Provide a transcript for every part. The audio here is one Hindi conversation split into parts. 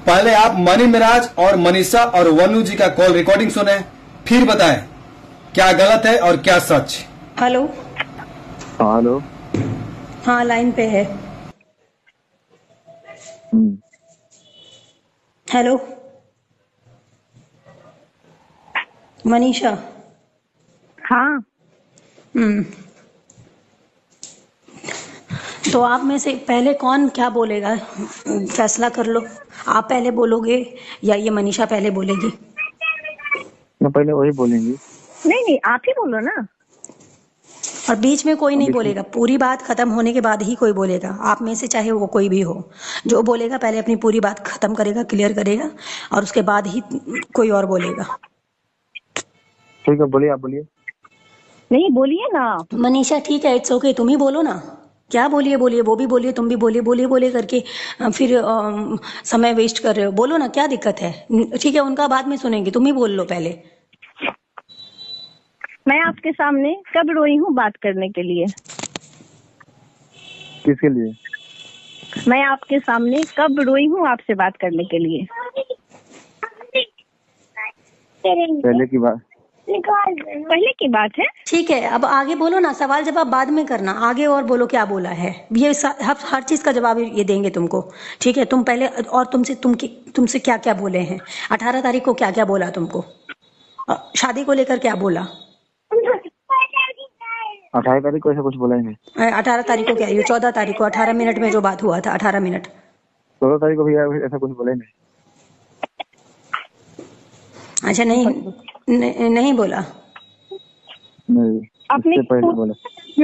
पहले आप मनी मिराज और मनीषा और वनु जी का कॉल रिकॉर्डिंग सुने, फिर बताएं क्या गलत है और क्या सच। हेलो। हेलो। हाँ, लाइन पे है। हेलो मनीषा। हाँ। तो आप में से पहले कौन क्या बोलेगा, फैसला कर लो। आप पहले बोलोगे या ये मनीषा पहले बोलेगी? मैं पहले वही बोलेंगी। नहीं, आप ही बोलो ना। और बीच में कोई नहीं बोलेगा, पूरी बात खत्म होने के बाद ही कोई बोलेगा। आप में से चाहे वो कोई भी हो, जो बोलेगा पहले अपनी पूरी बात खत्म करेगा, क्लियर करेगा, और उसके बाद ही कोई और बोलेगा। ठीक है, बोलिए, आप बोलिए। नहीं, बोलिए ना। मनीषा ठीक है, इट्स ओके, तुम ही बोलो ना। क्या बोलिए, वो भी बोलिए, तुम भी बोलिए, बोलिए करके फिर समय वेस्ट कर रहे हो। बोलो ना, क्या दिक्कत है? ठीक है, उनका बाद में सुनेंगे, तुम ही बोल लो पहले। मैं आपके सामने कब रोई हूँ बात करने के लिए? किसके लिए? मैं आपके सामने कब रोई हूँ आपसे बात करने के लिए? पहले की बात है। ठीक है, अब आगे बोलो ना, सवाल जवाब बाद में करना, आगे और बोलो क्या बोला है। ये हर चीज का जवाब ये देंगे तुमको। ठीक है, तुम पहले, और तुमसे क्या क्या बोले हैं? 18 तारीख को क्या क्या बोला तुमको? शादी को लेकर क्या बोला? 18 तारीख को ऐसा कुछ बोला ही नहीं। 18 तारीख को क्या, ये 14 तारीख को 18 मिनट में जो बात हुआ था, 18 मिनट। 14 तारीख को भी ऐसा कुछ बोला ही नहीं। अच्छा, नहीं बोला। नहीं, अपने पहले बोला।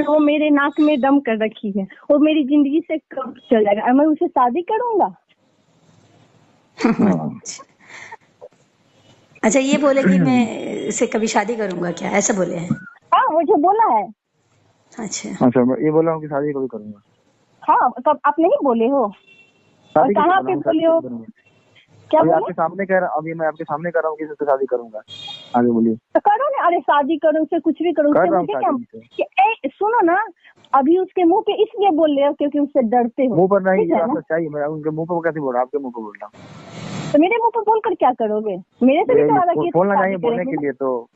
वो मेरे नाक में दम कर रखी है, वो मेरी जिंदगी से कब चल जाएगा? मैं उसे शादी करूंगा। अच्छा, ये बोले कि मैं इसे कभी शादी करूंगा, क्या ऐसा बोले हैं? हाँ, मुझे बोला है। अच्छा, मैं ये बोला हूँ कि शादी कभी करूंगा। हाँ, तब आप नहीं बोले हो? और कहाँ पे बोले हो? क्या बोले? आपके सामने कह रहा, अभी मैं आपके सामने कर रहा हूँ कि इससे शादी करूंगा। आगे बोलिए। तो करो ना। अरे शादी करो, उसे कुछ भी करो, उससे मुझे क्या? सुनो ना, अभी उसके मुंह पे इसलिए बोल रहे हो क्योंकि उससे डरते हो। मुंह पर नहीं, सच्चाई। मैं उनके मुंह पर कैसे बोल रहा हूँ? आपके मुंह पर बोल रहा हूँ। तो मेरे मुंह पर बोलकर क्या करोगे? मेरे से भी तो अलग ही बोलना चाहिए, बोलने के लिए तो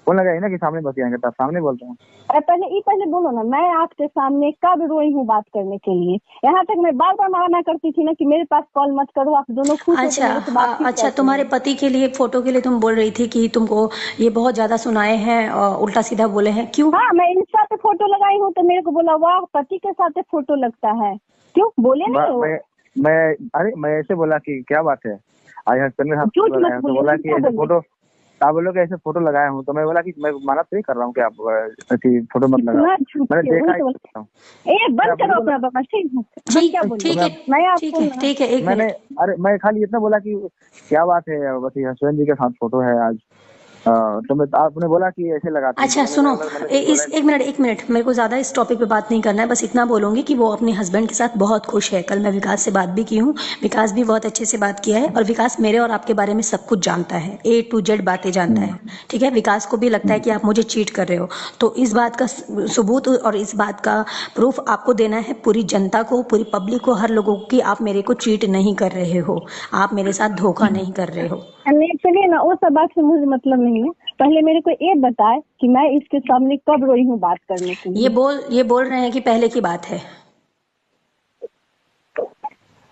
बोलना चाहिए ना कि सामने बतियाएंगे, तब सामने बोलता हूँ। पहले बोलो ना, मैं आपके सामने कब रोई हूँ बात करने के लिए? यहाँ तक मैं बार बार मना करती थी ना कि मेरे पास कॉल मत करो, आप दोनों खुश हो तो मेरे से बात। अच्छा, तुम्हारे पति के लिए, फोटो के लिए तुम बोल रही थी कि तुमको ये बहुत ज्यादा सुनाए हैं और उल्टा सीधा बोले हैं, क्यों? हाँ, मैं इंस्टा पे फोटो लगाई हूँ तो मेरे को बोला वाह पति के साथ फोटो लगता है, क्यों बोले नहीं? मैं ऐसे बोला कि क्या बात है, आज हस्बैंड के साथ बोला कि ऐसे फोटो, आप बोलोगे ऐसे फोटो लगाया हूँ, तो मैं बोला कि मैं मना तो नहीं कर रहा हूँ कि आप ऐसी फोटो मत लगाओ। मैंने देखा है। बंद करो अपना बकवास। ठीक है, एक मिनट। मैं खाली इतना बोला कि क्या बात है, बस हस्बैंड जी के साथ फोटो है आज, तो मैं, आपने बोला कि ऐसे लगाते। अच्छा सुनो, एक मिनट, मेरे को ज्यादा इस टॉपिक पे बात नहीं करना है, बस इतना बोलूंगी कि वो अपने हस्बैंड के साथ बहुत खुश है। कल मैं विकास से बात भी की हूँ, विकास भी बहुत अच्छे से बात किया है, और विकास मेरे और आपके बारे में सब कुछ जानता है, A to Z बातें जानता है। ठीक है, विकास को भी लगता है कि आप मुझे चीट कर रहे हो, तो इस बात का सबूत और इस बात का प्रूफ आपको देना है पूरी जनता को, पूरी पब्लिक को, हर लोगों को, कि आप मेरे को चीट नहीं कर रहे हो, आप मेरे साथ धोखा नहीं कर रहे हो। चलिए ना, वो सब बात से मुझे मतलब नहीं है। पहले मेरे को ये बताए कि मैं इसके सामने कब रोई हूँ बात करने के लिए। ये बोल रहे हैं कि पहले की बात है।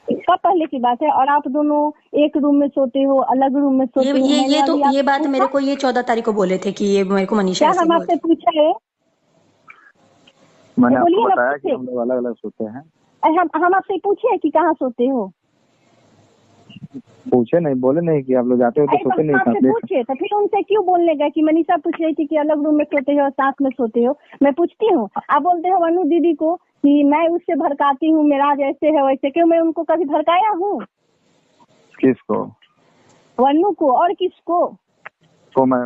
कब पहले की बात है? और आप दोनों एक रूम में सोते हो, अलग रूम में सोते हो। ये बात मेरे को ये 14 तारीख को बोले थे कि ये मेरे को मनीषा हम आपसे पूछा है? मैंने आपको बताया कि हम लोग अलग अलग सोते हैं। हम आपसे पूछे कि कहाँ सोते हो? पूछे नहीं, बोले नहीं कि आप लोग जाते हो तो सोते नहीं साथ में। पूछे तो फिर उनसे क्यों बोलने गए कि मनीषा पूछ रही थी कि अलग रूम में सोते हो, साथ में सोते हो? मैं पूछती हूँ, आप बोलते हो अनु दीदी को कि मैं उससे भड़काती हूँ, मेरा जैसे है वैसे। क्यों, मैं उनको कभी भड़काया हूँ? किसको? वनु को। और किसको? तो मैं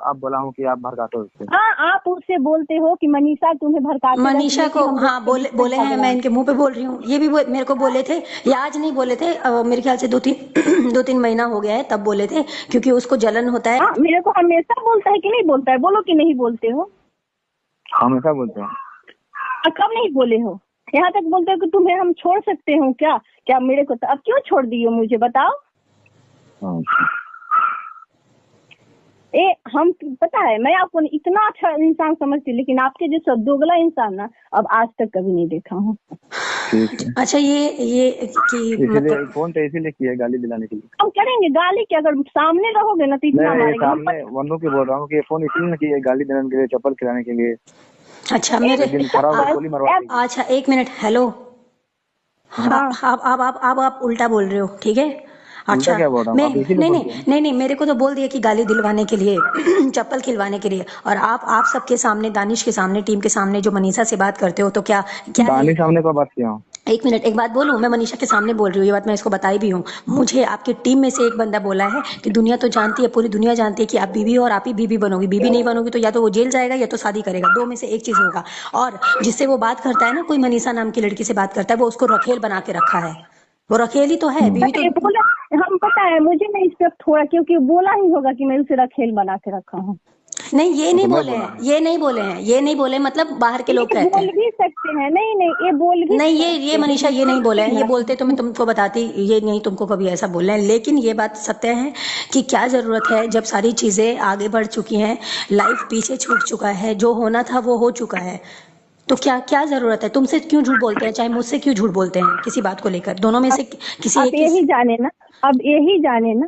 आप बोला हूँ कि आप भड़काते हो उससे। हाँ, आप उससे बोलते हो कि मनीषा तुम्हें भड़काती। मनीषा को हाँ बोले हैं, मैं इनके मुंह पे बोल रही हूँ। ये भी मेरे को बोले थे, ये आज नहीं बोले थे, मेरे ख्याल से 2-3 महीना हो गया है, तब बोले थे, क्योंकि उसको जलन होता है। मेरे को हमेशा बोलता है कि नहीं बोलता है? बोलो कि नहीं बोलते हो? हमेशा बोलते हैं। कब नहीं बोले हो? यहाँ तक बोलते हो कि तुम्हें हम छोड़ सकते हो क्या? मेरे को तो अब क्यों छोड़ दिए मुझे बताओ? हम पता है मैं आपको इतना अच्छा इंसान समझती, लेकिन आपके जैसा दोगला इंसान ना अब आज तक कभी नहीं देखा हूँ। अच्छा ये कि मतलब फोन तो इसीलिए किया गाली दिलाने के लिए। हम करेंगे गाली की, अगर सामने रहोगे ना तो इतना मारेंगे। सामने वनु की बोल रहा हूँ कि फोन इसलिए नहीं किया गाली देने के लिए, चप्पल खिलाने के लिए। अच्छा मेरे अच्छा 1 मिनट, हेलो। आप उल्टा बोल रहे हो, ठीक है। अच्छा नहीं, मेरे को तो बोल दिया कि गाली दिलवाने के लिए चप्पल खिलवाने के लिए, और आप सबके सामने, दानिश के सामने, टीम के सामने जो मनीषा से बात करते हो, तो क्या दानिश सामने को बात किया हूँ। 1 मिनट, एक बात बोलूं, मैं मनीषा के सामने बोल रही हूँ, ये बात मैं इसको बताई भी हूँ। मुझे आपकी टीम में से एक बंदा बोला है कि दुनिया तो जानती है, पूरी दुनिया जानती है कि आप बीवी हो और आप ही बीवी बनोगी, बीवी नहीं बनोगी तो या तो वो जेल जाएगा या तो शादी करेगा, 2 में से एक चीज होगा। और जिससे वो बात करता है ना, कोई मनीषा नाम की लड़की से बात करता है, वो उसको रखेल बना के रखा है। वो रखेल ही तो है, बीवी तो हम पता है मुझे नहीं इस पर थोड़ा, क्योंकि बोला ही होगा कि मैं उसे रखेल बना के रखा हूँ। नहीं ये नहीं बोले हैं, ये नहीं बोले, मतलब बाहर के लोग कहते हैं। बोल भी सकते हैं, नहीं ये बोल भी नहीं, ये मनीषा ये नहीं बोले हैं, ये बोलते तो मैं तुमको बताती, ये नहीं तुमको कभी ऐसा बोल रहे हैं। लेकिन ये बात सत्य है कि क्या जरूरत है, जब सारी चीजें आगे बढ़ चुकी हैं, लाइफ पीछे छूट चुका है, जो होना था वो हो चुका है, तो क्या जरूरत है? तुमसे क्यों झूठ बोलते हैं, चाहे मुझसे क्यों झूठ बोलते हैं किसी बात को लेकर, दोनों में से किसी एक। यही जाने ना, अब यही जाने ना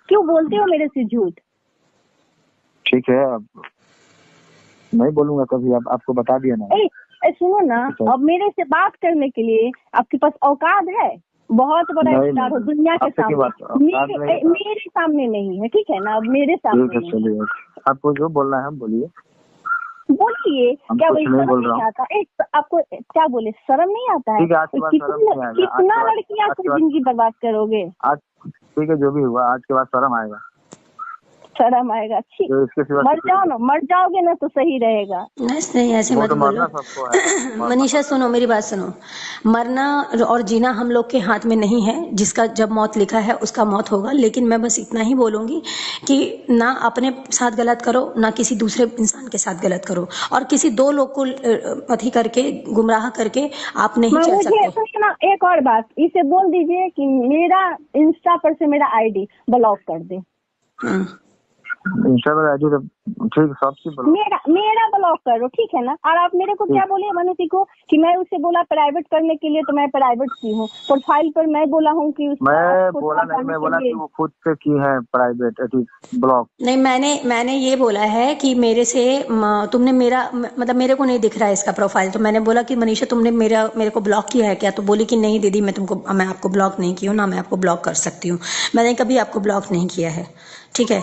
क्यों बोलते हो मेरे से झूठ। ठीक है, अब नहीं बोलूंगा कभी, अब आपको बता दिया ना। सुनो ना, अब मेरे से बात करने के लिए आपके पास औकात है? बहुत बड़ा स्टार हो दुनिया के सामने, मेरे सामने नहीं है, ठीक है ना। अब मेरे सामने आपको जो बोलना है बोलिए, क्या वही शर्म नहीं आता? आपको क्या बोले, शर्म नहीं आता है? कितना लड़कियां की जिंदगी बर्बाद करोगे आज। ठीक है, जो भी हुआ आज के बाद शर्म आएगा, शर्म आएगा। मर जाओ ना, मर जाओगे ना तो सही रहेगा। नहीं ऐसे मत बोलो मनीषा, सुनो मेरी बात सुनो। मरना और जीना हम लोग के हाथ में नहीं है, जिसका जब मौत लिखा है उसका मौत होगा। लेकिन मैं बस इतना ही बोलूंगी कि ना अपने साथ गलत करो, ना किसी दूसरे इंसान के साथ गलत करो, और किसी 2 लोग को अथी करके, गुमराह करके आप नहीं चल सकते। एक और बात, इसे बोल दीजिए कि मेरा इंस्टा पर से मेरा आईडी ब्लॉक कर दे। ठीक, सबसे मेरा ब्लॉक करो, ठीक है ना। और आप मेरे को क्या बोले मनुष्य को कि मैं उसे बोला प्राइवेट करने के लिए, तो मैं प्राइवेट की हूँ। प्रोफाइल पर मैं बोला हूँ कि मैं बोला नहीं, मैं बोला कि वो खुद से की है प्राइवेट ब्लॉक। नहीं, मैंने ये बोला है कि मेरे से तुमने मेरा मतलब मेरे को नहीं दिख रहा है इसका प्रोफाइल, तो मैंने बोला कि मनीषा तुमने मेरे को ब्लॉक किया है क्या? तो बोली कि नहीं दीदी, मैं आपको ब्लॉक नहीं की हूँ, ना मैं आपको ब्लॉक कर सकती हूँ, मैंने कभी आपको ब्लॉक नहीं किया है, ठीक है।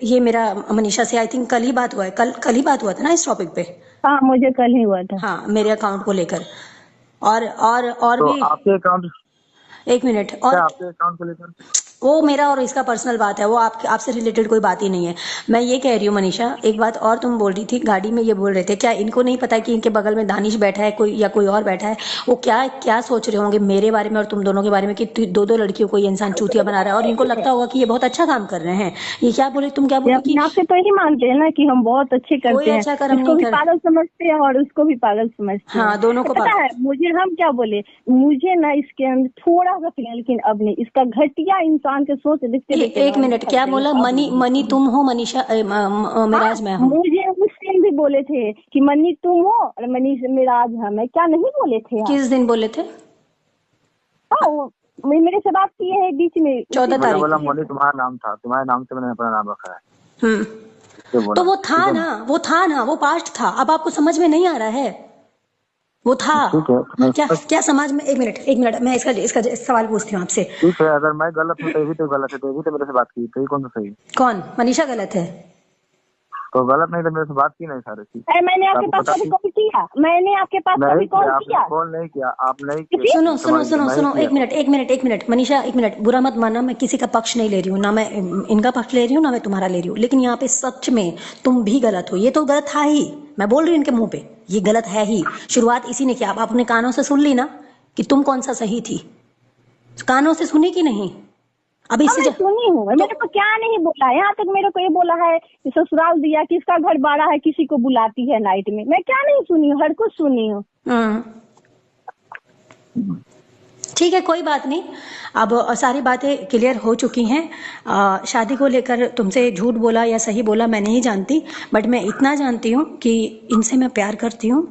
ये मेरा मनीषा से आई थिंक कल ही बात हुआ है, कल ही बात हुआ था ना इस टॉपिक पे। हाँ, मुझे कल ही हुआ था। हाँ, मेरे अकाउंट को लेकर और तो भी आपके अकाउंट, 1 मिनट, और आपके अकाउंट को लेकर वो मेरा और इसका पर्सनल बात है, वो आपसे रिलेटेड कोई बात ही नहीं है। मैं ये कह रही हूँ मनीषा, एक बात और तुम बोल रही थी गाड़ी में, ये बोल रहे थे क्या इनको नहीं पता कि इनके बगल में दानिश बैठा है कोई, या कोई और बैठा है, वो क्या सोच रहे होंगे मेरे बारे में और तुम दोनों के बारे में कि 2 लड़कियों को ये इंसान चूतिया बना रहा है, और इनको लगता होगा कि ये बहुत अच्छा काम कर रहे हैं। ये क्या बोले, तुम क्या बोले कि आपसे तो ही मानते हैं ना कि हम बहुत अच्छे करते हैं, अच्छा कर्म इसको भी पागल समझते हैं और उसको भी पागल समझते हैं। हाँ, दोनों को पता है मुझे। हम क्या बोले, मुझे ना इसके अंदर थोड़ा सा फिर, लेकिन अब नहीं, इसका घटिया इंसान के सोच देखते। 1 मिनट, क्या बोला? मनी तुम हो, मनीषा मिराज मैं हूँ। मुझे उस दिन भी बोले थे कि मनी तुम हो और मनी मिराज हम है, क्या नहीं बोले थे? किस दिन बोले थे? हाँ, मेरे से बात की है बीच में 14 तारीख। बोला मनी तुम्हारा नाम था, तुम्हारे नाम से मैंने अपना नाम रखा है। तो वो था ना, वो पास्ट था, अब आपको समझ में नहीं आ रहा है, वो था। क्या समाज में, 1 मिनट मैं इसका सवाल पूछती हूँ आपसे। ठीक है, अगर मैं गलत हूँ तो भी तो गलत है, तो भी तो मेरे से बात की, तो कौन सा सही? कौन? मनीषा गलत है तो गलत नहीं, तो मेरे से बात की नहीं सारे चीज। मैंने आपके पास कभी कॉल किया? मैंने आपके पास कभी कॉल किया? कॉल नहीं किया, आप नहीं किया। सुनो 1 मिनट मनीषा, 1 मिनट, बुरा मत मानना, मैं किसी का पक्ष नहीं ले रही हूँ, ना मैं इनका पक्ष ले रही हूँ, ना मैं तुम्हारा ले रही हूँ, लेकिन यहाँ पे सच में तुम भी गलत हो। ये तो गलत था ही, मैं बोल रही हूँ इनके मुंह पे, ये गलत है ही। शुरुआत इसी ने किया, आप अपने कानों से सुन ली ना कि तुम कौन सा सही थी, कानों से सुनी कि नहीं? अभी सुनी हूँ, मेरे को क्या नहीं बोला, यहाँ तक मेरे को ये बोला है कि ससुराल दिया, किसका घर बाड़ा है, किसी को बुलाती है नाइट में, मैं क्या नहीं सुनी हूँ, हर कुछ सुनी हूँ। ठीक है, कोई बात नहीं। अब सारी बातें क्लियर हो चुकी हैं। शादी को लेकर तुमसे झूठ बोला या सही बोला मैं नहीं जानती, बट मैं इतना जानती हूँ कि इनसे मैं प्यार करती हूँ।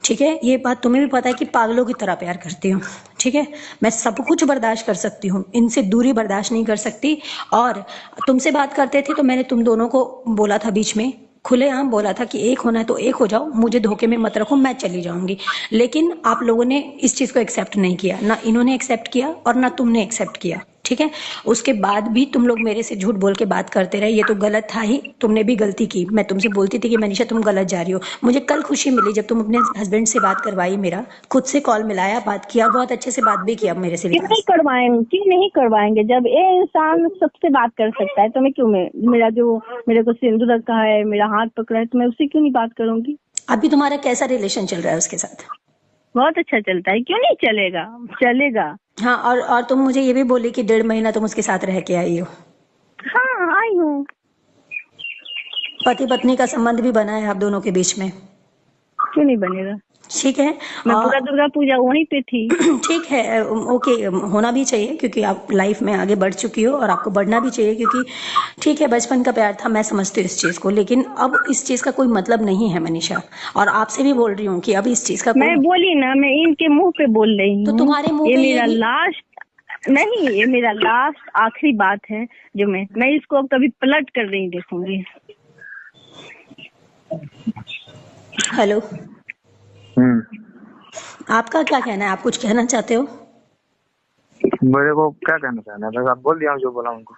ठीक है, ये बात तुम्हें भी पता है कि पागलों की तरह प्यार करती हूँ। ठीक है, मैं सब कुछ बर्दाश्त कर सकती हूँ, इनसे दूरी बर्दाश्त नहीं कर सकती। और तुमसे बात करते थे तो मैंने तुम दोनों को बोला था, बीच में खुलेआम बोला था कि एक होना है तो एक हो जाओ, मुझे धोखे में मत रखो, मैं चली जाऊंगी। लेकिन आप लोगों ने इस चीज को एक्सेप्ट नहीं किया, ना इन्होंने एक्सेप्ट किया और ना तुमने एक्सेप्ट किया। ठीक है, उसके बाद भी तुम लोग मेरे से झूठ बोल के बात करते रहे, ये तो गलत था ही, तुमने भी गलती की। मैं तुमसे बोलती थी कि मनीषा तुम गलत जा रही हो। मुझे कल खुशी मिली जब तुम अपने हस्बैंड से बात करवाई, मेरा खुद से कॉल मिलाया, बात किया, बहुत अच्छे से बात भी किया मेरे से। क्यों नहीं करवाएंगे, क्यों नहीं करवाएंगे? जब ये इंसान सबसे बात कर सकता है तो मैं क्यों, मेरा जो मेरे को सिंदूर रखा है, मेरा हाथ पकड़ा है, तो मैं उससे क्यों नहीं बात करूंगी? अभी तुम्हारा कैसा रिलेशन चल रहा है उसके साथ? बहुत अच्छा चलता है, क्यों नहीं चलेगा, चलेगा। हाँ, और तुम मुझे ये भी बोली कि 1.5 महीना तुम उसके साथ रह के आई हो। हाँ, आई हूँ। पति पत्नी का संबंध भी बना है आप दोनों के बीच में। क्यों नहीं बनेगा? ठीक है, मैं पूरा दुर्गा पूजा वहीं पे थी। ठीक है, ओके, होना भी चाहिए क्योंकि आप लाइफ में आगे बढ़ चुकी हो और आपको बढ़ना भी चाहिए, क्योंकि ठीक है बचपन का प्यार था, मैं समझती हूँ इस चीज को, लेकिन अब इस चीज का कोई मतलब नहीं है मनीषा। और आपसे भी बोल रही हूँ कि अब इस चीज का मैं बोली ना, मैं इनके मुंह पे बोल रही हूँ। तो तुम्हारे मुंह ये पे मेरा लास्ट नहीं, ये मेरा लास्ट आखिरी बात है जो मैं इसको अब कभी पलट कर नहीं देखूंगी। हेलो, आपका क्या कहना है? आप कुछ कहना चाहते हो? मेरे को क्या कहना चाहना है, बस आप बोल दिया जो बोला उनको।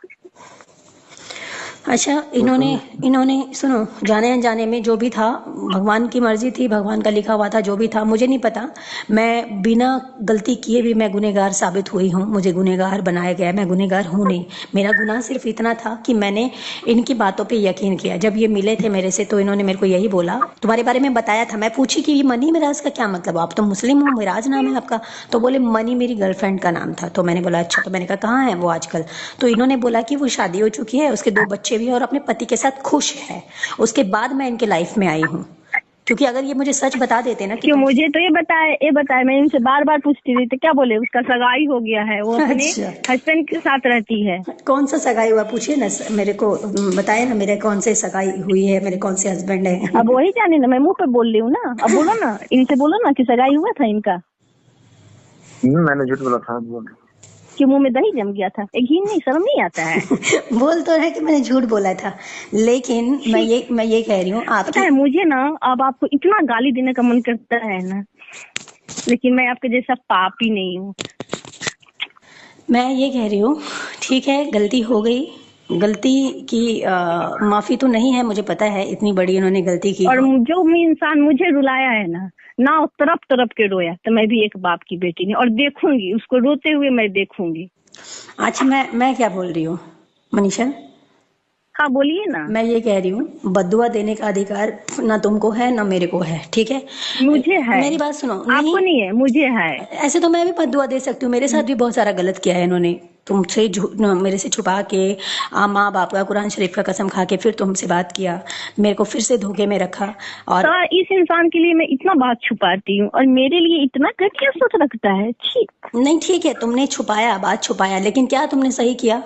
अच्छा, इन्होंने सुनो, जाने अनजाने में जो भी था, भगवान की मर्जी थी, भगवान का लिखा हुआ था, जो भी था मुझे नहीं पता। मैं बिना गलती किए भी मैं गुनहगार साबित हुई हूँ, मुझे गुनहगार बनाया गया, मैं गुनहगार हूँ नहीं। मेरा गुनाह सिर्फ इतना था कि मैंने इनकी बातों पे यकीन किया। जब ये मिले थे मेरे से तो इन्होंने मेरे को यही बोला, तुम्हारे बारे में बताया था। मैं पूछी कि ये मनी मिराज का क्या मतलब, आप तो मुस्लिम हो, मिराज नाम है आपका। तो बोले मनी मेरी गर्लफ्रेंड का नाम था। तो मैंने बोला अच्छा, तो मैंने कहा कहाँ है वो आजकल? तो इन्होंने बोला कि वो शादी हो चुकी है, उसके 2 बच्चे भी और अपने पति के साथ खुश है। उसके बाद मैं इनके लाइफ में आई हूँ, क्योंकि अगर ये मुझे सच बता देते ना कि क्यों मुझे तो ये बताए मैं इनसे बार बार पूछती थी तो क्या बोले उसका सगाई हो गया है, वो अपने हस्बैंड के साथ रहती है। कौन सा सगाई हुआ पूछिए ना मेरे को, बताए ना मेरे कौन से सगाई हुई है, मेरे कौन से हस्बैंड है। अब वही जाने ना, मैं मुंह पे बोल रही हूँ ना। अब बोलो ना, इनसे बोलो ना कि सगाई हुआ था इनका। मैंने झूठ बोला था, कि मुंह में दही जम गया था, एक घी नहीं, शर्म नहीं आता है? बोल तो है कि मैंने झूठ बोला था, लेकिन मैं ये कह रही हूँ पता है मुझे ना, अब आपको इतना गाली देने का मन करता है ना, लेकिन मैं आपके जैसा पापी नहीं हूँ। मैं ये कह रही हूँ ठीक है, गलती हो गई, गलती की माफी तो नहीं है, मुझे पता है इतनी बड़ी इन्होंने गलती की। और जो इंसान मुझे रुलाया है ना तरफ तरफ के रोया, तो मैं भी एक बाप की बेटी नहीं, और देखूंगी उसको रोते हुए, मैं देखूंगी। अच्छा, मैं क्या बोल रही हूँ मनीषा? हाँ बोलिए ना। मैं ये कह रही हूँ बद्दुआ देने का अधिकार ना तुमको है ना मेरे को है, ठीक है? मुझे है। मेरी बात सुनो। आपको नहीं है, मुझे है। ऐसे तो मैं भी बद्दुआ दे सकती हूँ, मेरे साथ भी बहुत सारा गलत किया है इन्होंने, तुमसे मेरे से छुपा के, माँ बाप का कुरान शरीफ का कसम खा के फिर तुमसे बात किया, मेरे को फिर से धोखे में रखा। और तो इस इंसान के लिए मैं इतना बात छुपाती हूँ और मेरे लिए इतना घटिया सोच रखता है। नहीं ठीक है, तुमने छुपाया, बात छुपाया, लेकिन क्या तुमने सही किया?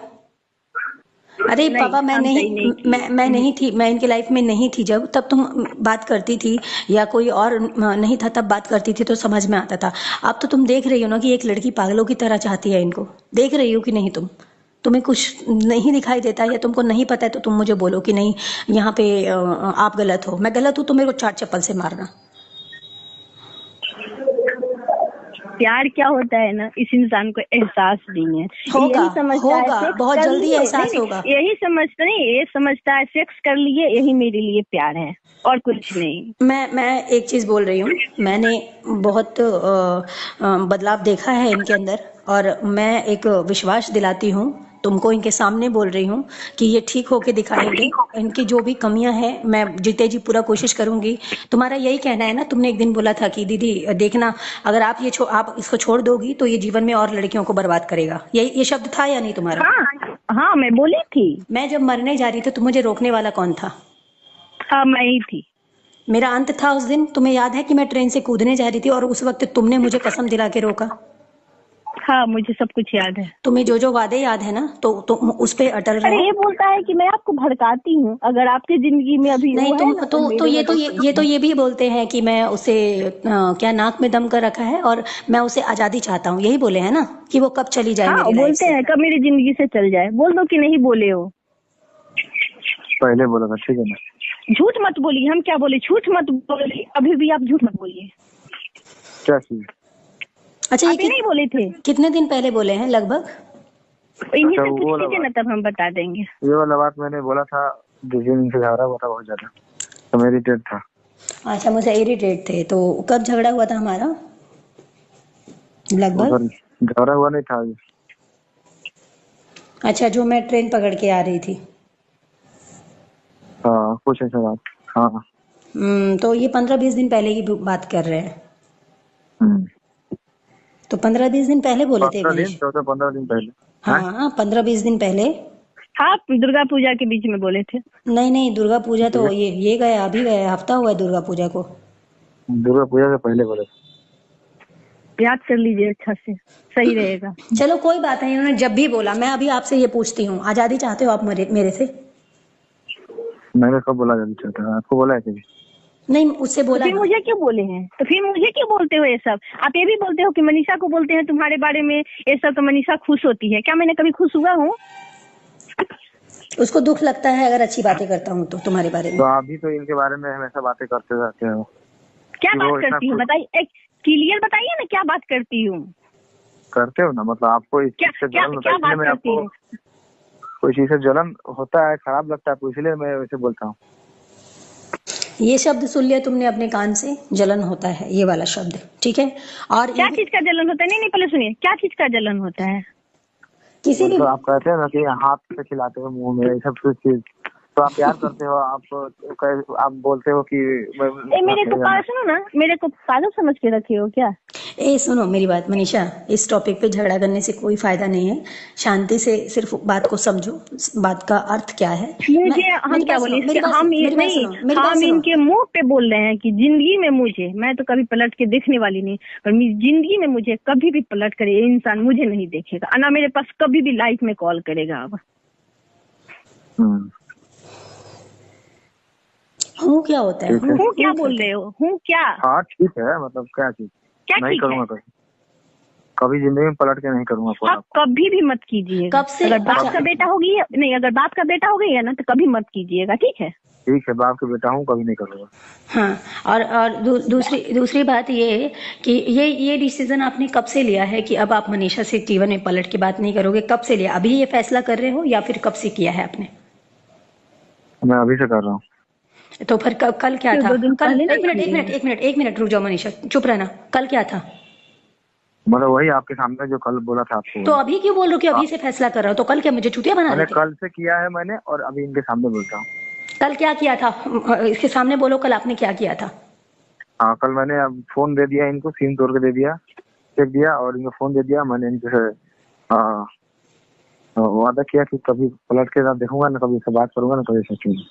अरे पापा, मैं नहीं थी, मैं इनके लाइफ में नहीं थी जब, तब तुम बात करती थी, या कोई और नहीं था तब बात करती थी तो समझ में आता था। अब तो तुम देख रही हो ना कि एक लड़की पागलों की तरह चाहती है इनको, देख रही हो कि नहीं? तुम्हें कुछ नहीं दिखाई देता या तुमको नहीं पता है तो तुम मुझे बोलो कि नहीं यहाँ पे आप गलत हो। मैं गलत हूँ तो मेरे को 4 चप्पल से मारना। प्यार क्या होता है ना, इस इंसान को एहसास नहीं है। होगा, है बहुत जल्दी एहसास होगा। यही समझता नहीं, ये समझता है सेक्स कर लिए यही मेरे लिए प्यार है, और कुछ नहीं। मैं एक चीज बोल रही हूँ, मैंने बहुत बदलाव देखा है इनके अंदर, और मैं एक विश्वास दिलाती हूँ तुमको, इनके सामने बोल रही हूँ कि ये ठीक होके दिखाएंगे। इनकी जो भी कमियां हैं मैं जीते जी पूरा कोशिश करूंगी। तुम्हारा यही कहना है ना, तुमने एक दिन बोला था कि दीदी देखना, अगर आप आप इसको छोड़ दोगी तो ये जीवन में और लड़कियों को बर्बाद करेगा। ये शब्द था या नहीं तुम्हारा? हाँ, मैं बोली थी। मैं जब मरने जा रही थी तो मुझे रोकने वाला कौन था? हाँ, मैं ही थी। मेरा अंत था उस दिन। तुम्हें याद है कि मैं ट्रेन से कूदने जा रही थी और उस वक्त तुमने मुझे कसम दिला के रोका? हाँ, मुझे सब कुछ याद है। तुम्हें जो जो वादे याद है ना, तो उस पे अटल अरे रहो। ये बोलता है कि मैं आपको भड़काती हूँ, अगर आपके जिंदगी में अभी नहीं वो तुम है ना, तो ये भी बोलते हैं कि मैं उसे क्या नाक में दम कर रखा है और मैं उसे आजादी चाहता हूँ, यही बोले हैं ना कि वो कब चली जाए हाँ, मेरी लाइफ बोलते से। हैं कब मेरी जिंदगी से चल जाए। बोल दो कि नहीं बोले हो। पहले बोला था, ठीक है ना। झूठ मत बोलिए, हम क्या बोले, झूठ मत बोलिए, अभी भी आप झूठ मत बोलिए। क्या चीज? अच्छा, ये अभी नहीं बोले थे, कितने दिन पहले बोले हैं लगभग? इन्हीं अच्छा, से वो पूछ वाला लीजिए ना, तब हम बता देंगे। ये वाला बात मैंने बोला था जिस दिन इनसे झगड़ा हुआ था बहुत ज्यादा, तो मेरी डेट था। अच्छा, मुझे इरिटेट थे, तो कब झगड़ा हुआ था हमारा लगभग? उधर झगड़ा हुआ नहीं था अभी। अच्छा, जो मैं ट्रेन पकड़ के आ रही थी। हाँ, कुछ ऐसा बात। हाँ। तो ये 15-20 दिन पहले की बात कर रहे हैं। हम्म। तो 15-20 दिन पहले बोले थे 15 दिन, मनीष। 14-15 दिन पहले। हाँ, 15-20 दिन पहले। हाँ, दुर्गा पूजा के बीच में बोले थे। नहीं, दुर्गा पूजा तो ये गया, अभी गया, हफ्ता हुआ है दुर्गा पूजा को। दुर्गा पूजा से पहले बोले। याद कर लीजिए अच्छा से, सही रहेगा। चलो कोई बात नहीं, उन्होंने जब भी बोला। मैं अभी आपसे ये पूछती हूँ, आजादी चाहते हो आप मेरे से? मैंने कब बोला जल्दी चाहता है? आपको बोला है कभी? नहीं, उससे बोला फिर मुझे क्यों बोले हैं? तो फिर मुझे क्यों बोलते हो ये सब? आप ये भी बोलते हो कि मनीषा को बोलते हैं तुम्हारे बारे में ये सब, तो मनीषा खुश होती है क्या? मैंने कभी खुश हुआ हूँ? उसको दुख लगता है अगर अच्छी बातें करता हूँ तो तुम्हारे बारे में। तो आप भी तो इनके बारे में हमेशा बातें करते रहते हो। क्या बात करती हूँ बताइए, एक क्लियर बताइए ना, क्या बात करती हूँ? करते हो ना, मतलब आपको इस क्या चीज से क्या जलन होता क्या है, इसलिए बात मैं करती आपको हूँ? कोई चीज से जलन होता है, खराब लगता है आपको, इसलिए मैं वैसे बोलता हूँ। ये शब्द सुन लिया तुमने अपने कान से, जलन होता है, ये वाला शब्द, ठीक है। और क्या चीज का जलन होता है? नहीं, पहले सुनिए, क्या चीज का जलन होता है? किसी भी मतलब आप कहते हैं ना कि हाथ से खिलाते हो मुंह में, ये सब कुछ चीज तो आप प्यार करते हो। आप बोलते हो कि मेरे को सुनो ना, मेरे को पागल समझ के रखे हो क्या? सुनो मेरी बात मनीषा, इस टॉपिक पे झगड़ा करने से कोई फायदा नहीं है। शांति से सिर्फ बात को समझो, बात का अर्थ क्या है। मुझे हम क्या बोले, हम इनके मुंह पे बोल रहे हैं कि जिंदगी में मुझे, मैं तो कभी पलट के देखने वाली नहीं, पर जिंदगी में मुझे कभी भी पलट कर ये इंसान मुझे नहीं देखेगा, ना मेरे पास कभी भी लाइफ में कॉल करेगा। अब हूँ क्या होता है? हूँ क्या बोल रहे हो? हूँ क्या? हाँ ठीक है, मतलब क्या चीज? क्या नहीं करूँगा कभी जिंदगी में पलट के नहीं करूँगा। आप कभी भी मत कीजिएगा। कब से? अगर बाप का बेटा होगी नहीं, अगर बाप का बेटा हो गई है ना, तो कभी मत कीजिएगा, ठीक है? ठीक है, बाप का बेटा हूँ, कभी नहीं करूँगा। हाँ, और दूसरी बात ये है कि ये डिसीजन आपने कब से लिया है कि अब आप मनीषा से जीवन में पलट के बात नहीं करोगे? कब से लिया? अभी ये फैसला कर रहे हो या फिर कब से किया है आपने? मैं अभी से कर रहा हूँ। तो फिर कल क्या था? कल एक मिनट रुक जाओ मनीषा, चुप रहना। कल क्या था? मतलब वही आपके सामने जो कल बोला था आपको। तो अभी क्यों बोल रहे हो कि अभी से फैसला कर रहा हो? तो कल क्या मुझे चुतिया बना रहे थे? कल से किया है मैंने, और अभी इनके सामने बोलता हूँ। कल क्या किया था? इसके सामने बोलो, कल आपने क्या किया था? हाँ, कल मैंने फोन दे दिया इनको, सिम तोड़ के दे दिया, चेक दिया और इनको फोन दे दिया। मैंने इनसे वादा किया कि कभी पलट के ना देखूंगा, ना कभी इससे बात करूंगा, ना कभी सोचूंगा।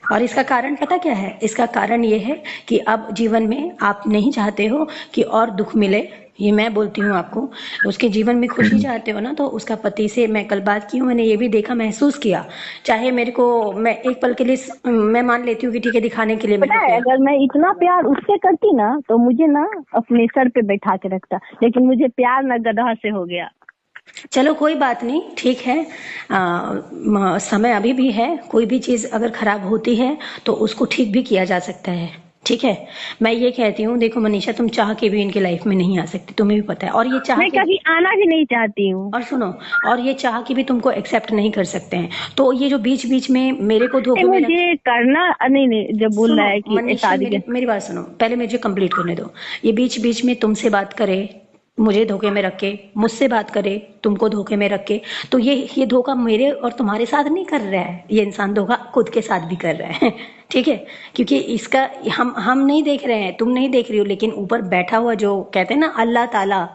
और इसका कारण पता क्या है? इसका कारण ये है कि अब जीवन में आप नहीं चाहते हो कि और दुख मिले। ये मैं बोलती हूँ आपको, उसके जीवन में खुशी चाहते हो ना, तो उसका पति से मैं कल बात की हूँ, मैंने ये भी देखा, महसूस किया। चाहे मेरे को, मैं एक पल के लिए मैं मान लेती हूँ कि ठीक है, दिखाने के लिए पता है, अगर मैं इतना प्यार उससे करती ना, तो मुझे ना अपने सर पे बैठा के रखता, लेकिन मुझे प्यार ना गधा से हो गया। चलो कोई बात नहीं, ठीक है। समय अभी भी है। कोई भी चीज अगर खराब होती है तो उसको ठीक भी किया जा सकता है, ठीक है। मैं ये कहती हूँ, देखो मनीषा, तुम चाह के भी इनकी लाइफ में नहीं आ सकती, तुम्हें भी पता है। और ये चाह मैं कभी आना भी नहीं चाहती हूँ। और सुनो, और ये चाह के भी तुमको एक्सेप्ट नहीं कर सकते हैं। तो ये जो बीच बीच में मेरे को धोखे में मुझे करना नहीं, जब बोल रहा है कि शादी, मेरी बात सुनो, पहले मुझे कंप्लीट करने दो। ये बीच बीच में तुमसे बात करे, मुझे धोखे में रख के, मुझसे बात करे, तुमको धोखे में रख के, तो ये धोखा मेरे और तुम्हारे साथ नहीं कर रहा है, ये इंसान धोखा खुद के साथ भी कर रहा है, ठीक है। क्योंकि इसका हम नहीं देख रहे हैं, तुम नहीं देख रही हो, लेकिन ऊपर बैठा हुआ जो कहते हैं ना अल्लाह ताला,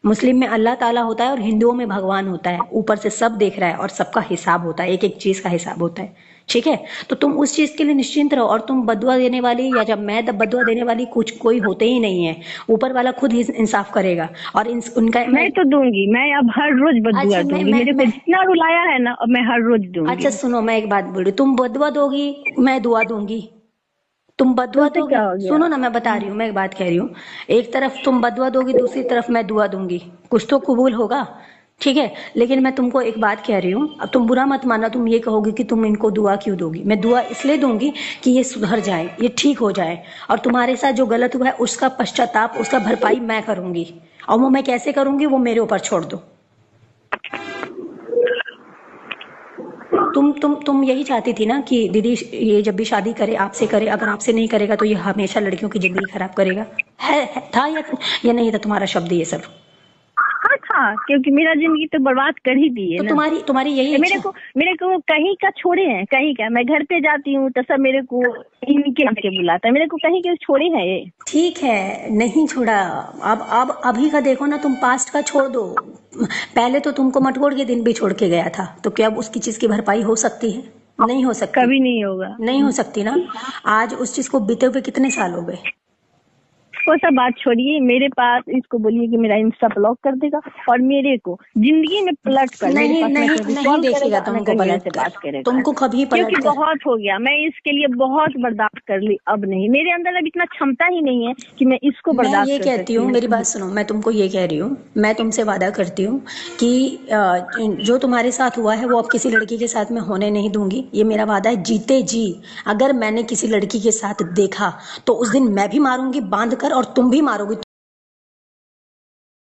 मुस्लिम में अल्लाह ताला होता है और हिंदुओं में भगवान होता है, ऊपर से सब देख रहा है और सबका हिसाब होता है, एक एक चीज का हिसाब होता है, ठीक है। तो तुम उस चीज के लिए निश्चिंत रहो, और तुम बदुआ देने वाली या जब मैं बदुआ देने वाली कुछ कोई होते ही नहीं है, ऊपर वाला खुद ही इंसाफ करेगा। और उनका मैं तो दूंगी, मैं अब हर रोज बदुआ दूंगी, मेरे को जितना रुलाया है ना अब मैं हर रोज दूंगी। अच्छा सुनो, मैं एक बात बोल रही हूँ, तुम बदुआ दोगी मैं दुआ दूंगी, तुम बदुआ दोगी, सुनो ना मैं बता रही हूँ, मैं एक बात कह रही हूँ, एक तरफ तुम बदुआ दोगी दूसरी तरफ मैं दुआ दूंगी, कुछ तो कबूल होगा, ठीक है। लेकिन मैं तुमको एक बात कह रही हूँ, अब तुम बुरा मत माना, तुम ये कहोगे कि तुम इनको दुआ क्यों दोगी, मैं दुआ इसलिए दूंगी कि ये सुधर जाए, ये ठीक हो जाए, और तुम्हारे साथ जो गलत हुआ है उसका पश्चाताप, उसका भरपाई मैं करूंगी, और वो मैं कैसे करूंगी वो मेरे ऊपर छोड़ दो। तुम यही चाहती थी ना कि दीदी ये जब भी शादी करे आपसे करे, अगर आपसे नहीं करेगा तो ये हमेशा लड़कियों की जिंदगी खराब करेगा, था या नहीं था तुम्हारा शब्द ये सब? हाँ था, क्योंकि मेरा जिंदगी तो बर्बाद कर ही दी है तो ना। तुम्हारी यही मेरे को कहीं का छोड़े हैं, कहीं का, मैं घर पे जाती हूँ तो सब मेरे को इनके के बुलाता है, मेरे को कहीं के छोड़े हैं ये। ठीक है, नहीं छोड़ा, अब अभी का देखो ना, तुम पास्ट का छोड़ दो, पहले तो तुमको मटकोड़ के दिन भी छोड़ के गया था, तो क्या अब उसकी चीज की भरपाई हो सकती है? नहीं हो सकती, कभी नहीं होगा, नहीं हो सकती ना। आज उस चीज को बीते हुए कितने साल हो गए? वो सब बात छोड़िए, मेरे पास इसको बोलिए कि मेरा इंस्टा ब्लॉक कर देगा, और मेरे को जिंदगी में पलट कर नहीं देखेगा तुमको पलट कर, बात करेगा, तुमको कभी पलट क्योंकि बहुत हो गया, मैं इसके लिए बहुत बर्दाश्त कर ली, अब नहीं, मेरे अंदर अब इतना क्षमता ही नहीं है कि मैं इसको बर्दाश्त कर सकती हूँ। मैं ये कहती हूँ, मेरी बात सुनो, मैं तुमको ये कह रही हूँ, मैं तुमसे वादा करती हूँ कि जो तुम्हारे साथ हुआ है वो अब किसी लड़की के साथ मैं होने नहीं दूंगी, ये मेरा वादा है, जीते जी अगर मैंने किसी लड़की के साथ देखा तो उस दिन मैं भी मारूंगी बांध कर और तुम भी मारोगी।